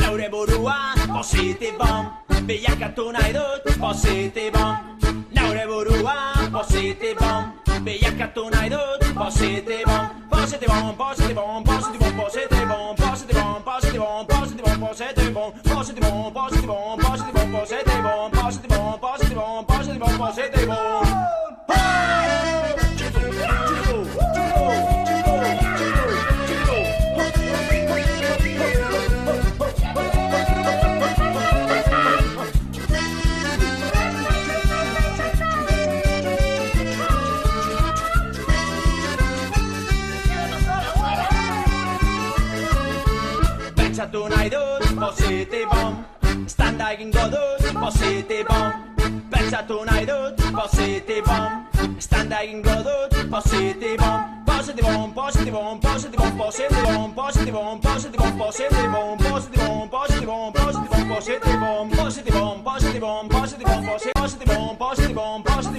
Neure burua positibon bilakatu nahi dut positibon. Neure burua positibon bilakatu nahi dut positibon. Positibon, positibon, positibon, positibon, positibon, positibon, positibon, positibon, positibon, positibon, positibon, positibon, positibon, positibon, positibon, positibon. Pentsatu nahi dut positibon, standa egingo dut positibon. Pentsatu nahi dut positibon, standa egingo dut positibon. Positibon, positibon, positibon, positibon, positibon, positibon, positibon, positibon, positibon, positibon, positibon, positibon, positibon, positibon, positibon, positibon, positibon, positibon.